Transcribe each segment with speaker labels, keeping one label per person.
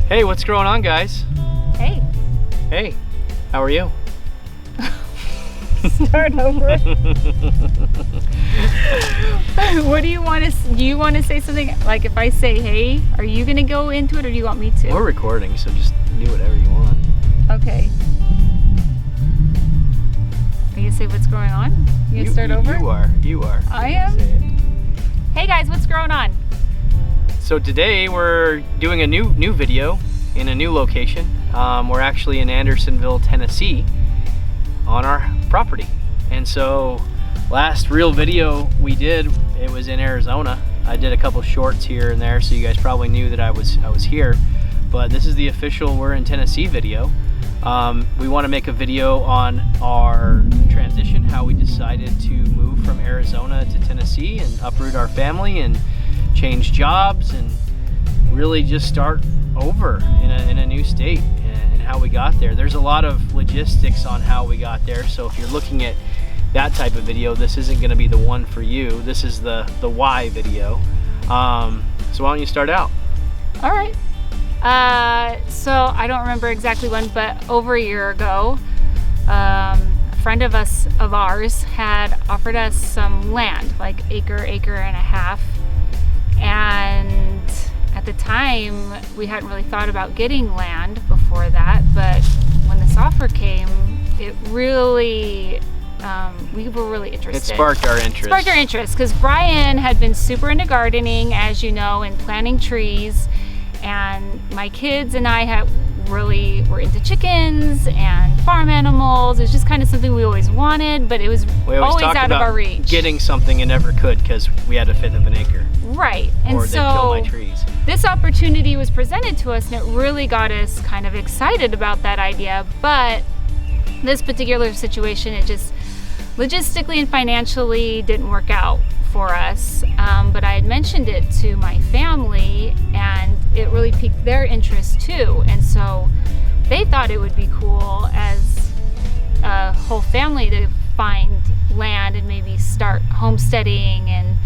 Speaker 1: Hey, what's going on, guys?
Speaker 2: Hey.
Speaker 1: Hey, how are you?
Speaker 2: Start over. What do you want to? Do you want to say something? Like if I say hey, are you gonna go into it, or do you want me to?
Speaker 1: We're recording, so just do whatever you want.
Speaker 2: Okay. Are you gonna say what's going on? You gonna start over?
Speaker 1: You are.
Speaker 2: I
Speaker 1: You
Speaker 2: am?
Speaker 1: say it.
Speaker 2: Hey guys, what's going on?
Speaker 1: So today we're doing a new video in a new location. We're actually in Andersonville, Tennessee, on our property. And so last real video we did, it was in Arizona. I did a couple shorts here and there, so you guys probably knew that I was here. But this is the official we're in Tennessee video. We want to make a video on our transition, how we decided to move from Arizona to Tennessee and uproot our family and change jobs and really just start over in a new state and how we got there. There's a lot of logistics on how we got there, so if you're looking at that type of video, this isn't going to be the one for you. This is the why video. So why don't you start out?
Speaker 2: All right. So I don't remember exactly when, but over a year ago, a friend of ours had offered us some land, like acre and a half. And at the time, we hadn't really thought about getting land before that, but when this offer came, it really, we were really interested.
Speaker 1: It sparked our interest.
Speaker 2: Because Brian had been super into gardening, as you know, and planting trees. And my kids and I were into chickens and farm animals. It was just kind of something we always wanted, but it was always out of our reach.
Speaker 1: Getting something and never could because we had a fifth of an acre.
Speaker 2: Right. And
Speaker 1: or
Speaker 2: so
Speaker 1: they'd kill my trees.
Speaker 2: This opportunity was presented to us, and it really got us kind of excited about that idea. But this particular situation, it just logistically and financially didn't work out for us. But I had mentioned it to my family, and it really piqued their interest too. And so they thought it would be cool as a whole family to find land and maybe start homesteading and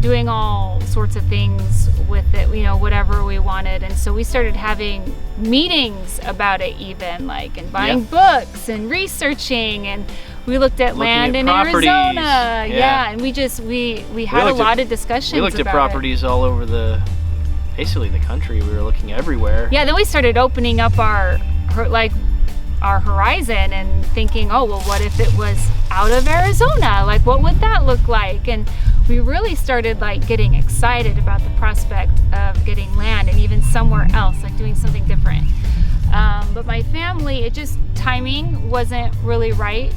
Speaker 2: doing all sorts of things with it, you know, whatever we wanted. And so we started having meetings about it, even like, and buying books and researching, and we looked at land in Arizona. Yeah, and we had a lot of discussions.
Speaker 1: We looked at properties all over basically the country. We were looking everywhere.
Speaker 2: Yeah, then we started opening up our horizon and thinking, oh, well, what if it was out of Arizona? Like, what would that look like? And we really started like getting excited about the prospect of getting land and even somewhere else, like doing something different. But my family, timing wasn't really right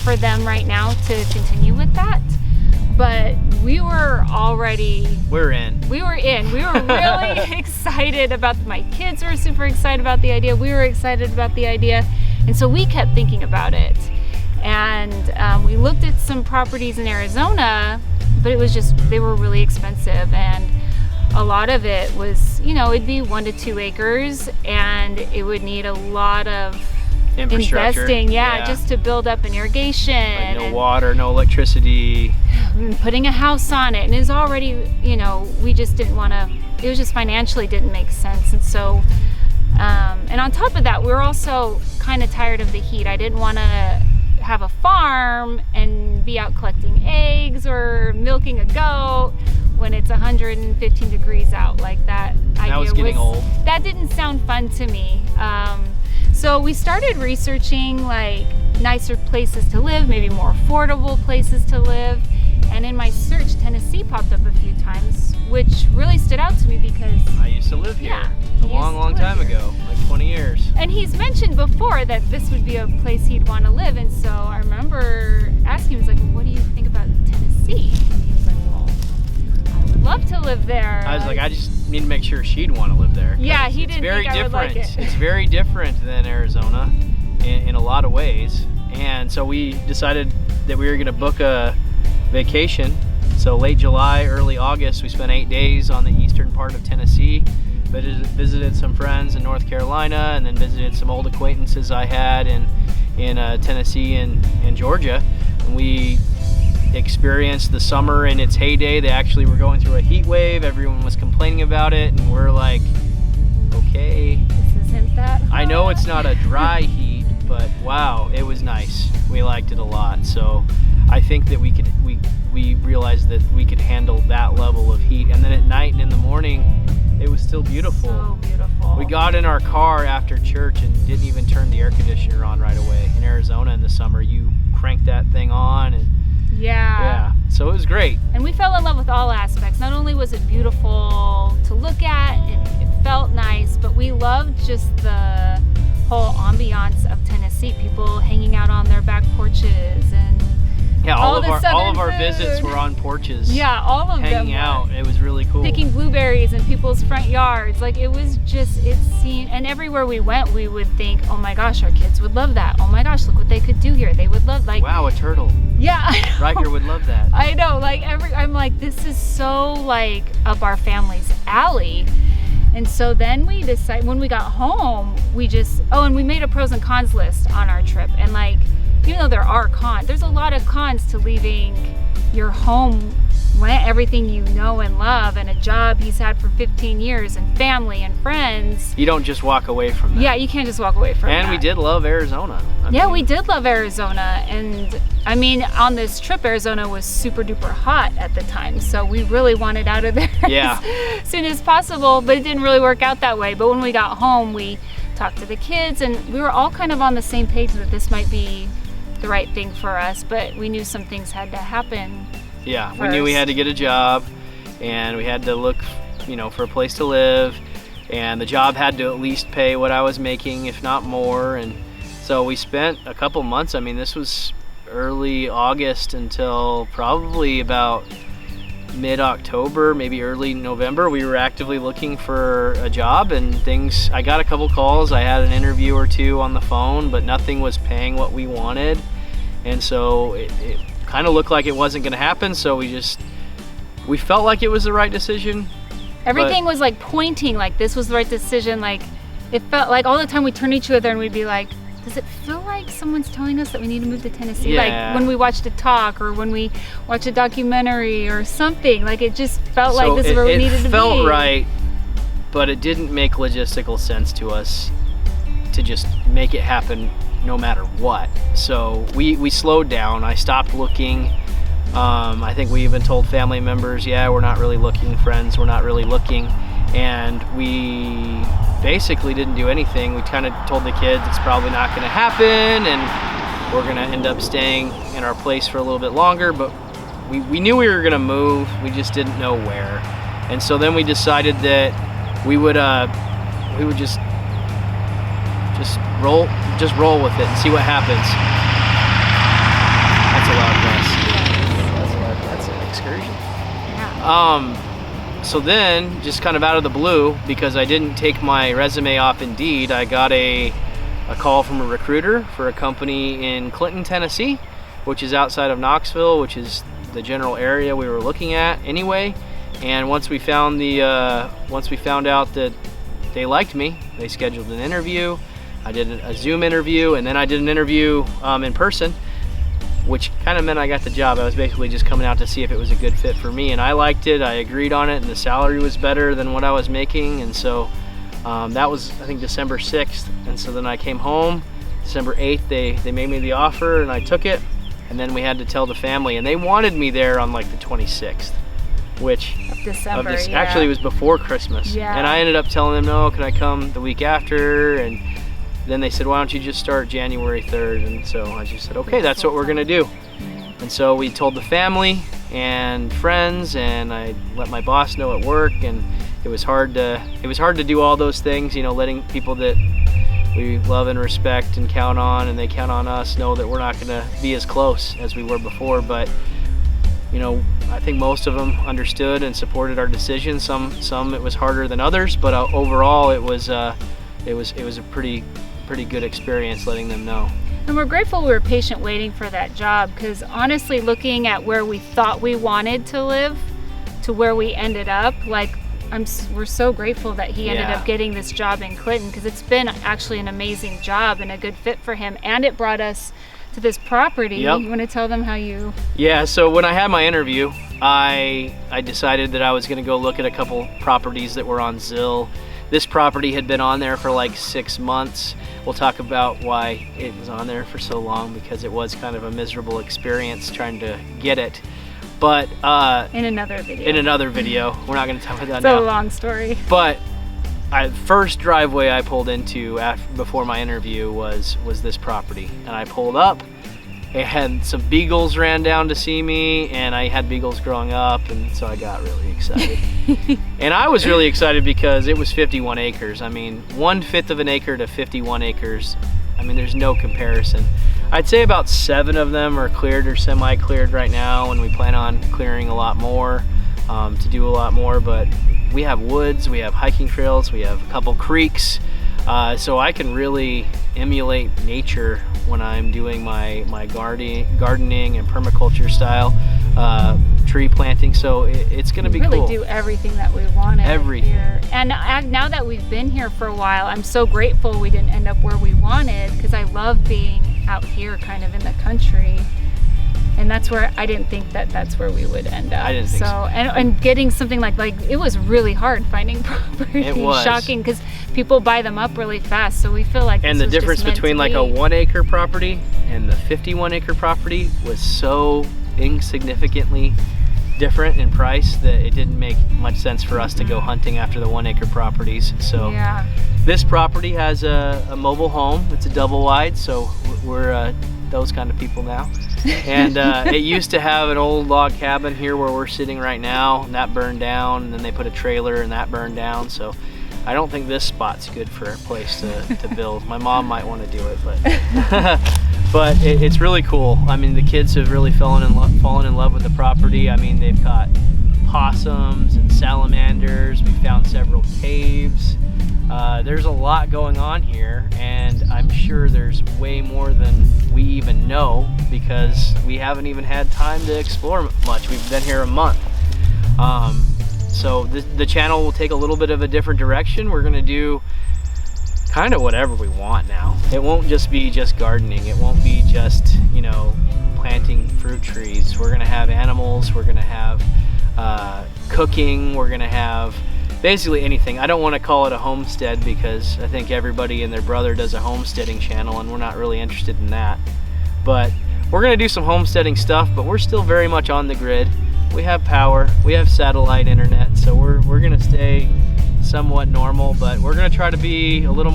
Speaker 2: for them right now to continue with that. But we were in. We were really excited my kids were super excited about the idea. We were excited about the idea. And so we kept thinking about it. And we looked at some properties in Arizona, but they were really expensive. And a lot of it was, it'd be 1 to 2 acres, and it would need a lot of investing, just to build up an irrigation.
Speaker 1: Like no water, no electricity.
Speaker 2: Putting a house on it, and it's already, we just didn't want to, it was just financially didn't make sense. And so, and on top of that, we were also kind of tired of the heat. I didn't want to have a farm and be out collecting eggs or milking a goat when it's 115 degrees out like that.
Speaker 1: That was getting old.
Speaker 2: That didn't sound fun to me. So we started researching like nicer places to live, maybe more affordable places to live. And in my search, Tennessee popped up a few times, which really stood out to me because
Speaker 1: I used to live here a long time ago, like 20 years.
Speaker 2: And he's mentioned before that this would be a place he'd want to live. And so I remember asking him, well, what do you think about Tennessee? And he was like, well, I would love to live there.
Speaker 1: I was like, I just need to make sure she'd want to live there.
Speaker 2: Yeah, he didn't think I would like it.
Speaker 1: It's very different than Arizona in a lot of ways. And so we decided that we were going to book a vacation. So late July, early August, we spent 8 days on the eastern part of Tennessee. Visited some friends in North Carolina, and then visited some old acquaintances I had in Tennessee and Georgia. And we experienced the summer in its heyday. They actually were going through a heat wave. Everyone was complaining about it, and we're like, okay,
Speaker 2: This isn't that hot.
Speaker 1: I know it's not a dry heat, but wow, it was nice. We liked it a lot. So I think that we realized that we could handle that level of heat. And then at night and in the morning, it was still beautiful.
Speaker 2: So beautiful.
Speaker 1: We got in our car after church and didn't even turn the air conditioner on right away. In Arizona in the summer, you crank that thing on and yeah, so it was great.
Speaker 2: And we fell in love with all aspects. Not only was it beautiful to look at, it felt nice, but we loved just the whole ambiance of Tennessee. People hanging out on their back porches and
Speaker 1: Yeah, all of
Speaker 2: Southern
Speaker 1: our
Speaker 2: food.
Speaker 1: visits were on porches.
Speaker 2: Yeah, all of them
Speaker 1: hanging
Speaker 2: were.
Speaker 1: out. It was really cool.
Speaker 2: Picking blueberries in people's front yards. Like it was just, it seemed, and everywhere we went, we would think, oh my gosh, our kids would love that. Oh my gosh, look what they could do here. They would love, like,
Speaker 1: Wow, a turtle.
Speaker 2: yeah, I know.
Speaker 1: Riker would love that.
Speaker 2: I know, like I'm like, this is so like up our family's alley. And so then we decided, when we got home, and we made a pros and cons list on our trip. And like, even though there are cons, there's a lot of cons to leaving your home, everything you know and love, and a job he's had for 15 years, and family and friends.
Speaker 1: You don't just walk away from that.
Speaker 2: Yeah, you can't just walk away from
Speaker 1: And
Speaker 2: that.
Speaker 1: we did love Arizona.
Speaker 2: We did love Arizona. And I mean, on this trip, Arizona was super duper hot at the time. So we really wanted out of there
Speaker 1: Yeah.
Speaker 2: as soon as possible, but it didn't really work out that way. But when we got home, we talked to the kids, and we were all kind of on the same page that this might be the right thing for us, but we knew some things had to happen.
Speaker 1: Yeah, we knew we had to get a job, and we had to look, for a place to live, and the job had to at least pay what I was making, if not more. And so we spent a couple months. I mean, this was early August until probably about mid-October, maybe early November. We were actively looking for a job, and I got a couple calls. I had an interview or two on the phone, but nothing was paying what we wanted. And so it kind of looked like it wasn't going to happen. So we felt like it was the right decision.
Speaker 2: Everything was like pointing like this was the right decision. Like it felt like all the time we turn to each other and we'd be like, does it feel like somene's telling us that we need to move to Tennessee?
Speaker 1: Yeah.
Speaker 2: Like when we watched a talk or when we watched a documentary or something, like it just felt like this is where we needed to be.
Speaker 1: It felt right, but it didn't make logistical sense to us to just make it happen no matter what. So we slowed down. I stopped looking. I think we even told family members, yeah, we're not really looking, friends, we're not really looking. And we basically didn't do anything. We kind of told the kids it's probably not going to happen, and we're going to end up staying in our place for a little bit longer, but we knew we were going to move, we just didn't know where. And so then we decided that we would just roll with it and see what happens. That's a loud bus. That's an excursion.
Speaker 2: Yeah.
Speaker 1: So then, just kind of out of the blue, because I didn't take my resume off Indeed, I got a call from a recruiter for a company in Clinton, Tennessee, which is outside of Knoxville, which is the general area we were looking at anyway. And once we found out that they liked me, they scheduled an interview. I did a Zoom interview, and then I did an interview in person, which kind of meant I got the job. I was basically just coming out to see if it was a good fit for me, and I liked it. I agreed on it, and the salary was better than what I was making. And so that was, I think, December 6th. And so then I came home. December 8th, they made me the offer, and I took it. And then we had to tell the family, and they wanted me there on like the 26th, which
Speaker 2: December,
Speaker 1: actually it was before Christmas.
Speaker 2: Yeah.
Speaker 1: And I ended up telling them, no, can I come the week after? And then they said, why don't you just start January 3rd? And so I just said, okay, that's what we're gonna do. And so we told the family and friends, and I let my boss know at work, and it was hard to do all those things, letting people that we love and respect and count on, and they count on us, know that we're not gonna be as close as we were before. But I think most of them understood and supported our decision. Some it was harder than others, but overall it was a pretty good experience letting them know.
Speaker 2: And we're grateful we were patient waiting for that job, because honestly, looking at where we thought we wanted to live to where we ended up, we're so grateful that he ended up getting this job in Clinton, because it's been actually an amazing job and a good fit for him, and it brought us to this property.
Speaker 1: Yep.
Speaker 2: You want to tell them how you...
Speaker 1: Yeah, so when I had my interview, I decided that I was going to go look at a couple properties that were on Zillow. This property had been on there for like 6 months. We'll talk about why it was on there for so long, because it was kind of a miserable experience trying to get it. But
Speaker 2: in another video.
Speaker 1: We're not going to talk about that
Speaker 2: now.
Speaker 1: It's
Speaker 2: a long story.
Speaker 1: But first driveway I pulled into before my interview was this property, and I pulled up. And some beagles ran down to see me, and I had beagles growing up, and so I got really excited. And I was really excited because it was 51 acres. I mean, 1/5 of an acre to 51 acres. I mean, there's no comparison. I'd say about 7 of them are cleared or semi-cleared right now, and we plan on clearing a lot more to do a lot more. But we have woods, we have hiking trails, we have a couple creeks, so I can really emulate nature when I'm doing my gardening and permaculture style tree planting. So it's going to be cool.
Speaker 2: We really do everything that we wanted here. And now that we've been here for a while, I'm so grateful we didn't end up where we wanted, because I love being out here kind of in the country. And that's where I didn't think that's where we would end up.
Speaker 1: I didn't think so.
Speaker 2: And getting something like it was really hard finding property.
Speaker 1: It was
Speaker 2: shocking, because people buy them up really fast. So we feel like
Speaker 1: and the difference between like a 1 acre property and the 51 acre property was so insignificantly different in price that it didn't make much sense for us to go hunting after the 1 acre properties. So
Speaker 2: yeah.
Speaker 1: This property has a mobile home. It's a double wide, so we're those kind of people now. And it used to have an old log cabin here where we're sitting right now, and that burned down, and then they put a trailer and that burned down. So I don't think this spot's good for a place to build. My mom might want to do it, but but it's really cool. I mean, the kids have really fallen in love with the property. I mean, they've caught possums and salamanders. We found several caves. There's a lot going on here, and I'm sure there's way more than we even know, because we haven't even had time to explore much. We've been here a month. So the channel will take a little bit of a different direction. We're gonna do kind of whatever we want now. It won't just be gardening. It won't be just, you know, planting fruit trees. We're gonna have animals. We're gonna have cooking. We're gonna have basically anything. I don't want to call it a homestead, because I think everybody and their brother does a homesteading channel, and we're not really interested in that. But we're gonna do some homesteading stuff, but we're still very much on the grid. We have power, we have satellite internet, so we're gonna stay somewhat normal, but we're gonna try to be a little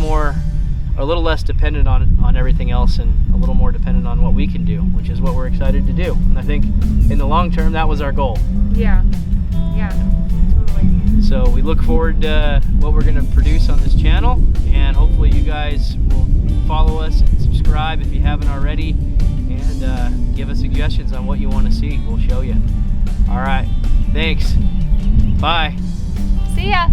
Speaker 1: less dependent on everything else, and a little more dependent on what we can do, which is what we're excited to do. And I think in the long term, that was our goal.
Speaker 2: Yeah, totally.
Speaker 1: So we look forward to what we're gonna produce on this channel, and hopefully you guys will follow us and subscribe if you haven't already, and give us suggestions on what you want to see. We'll show you. All right, thanks. Bye.
Speaker 2: See ya.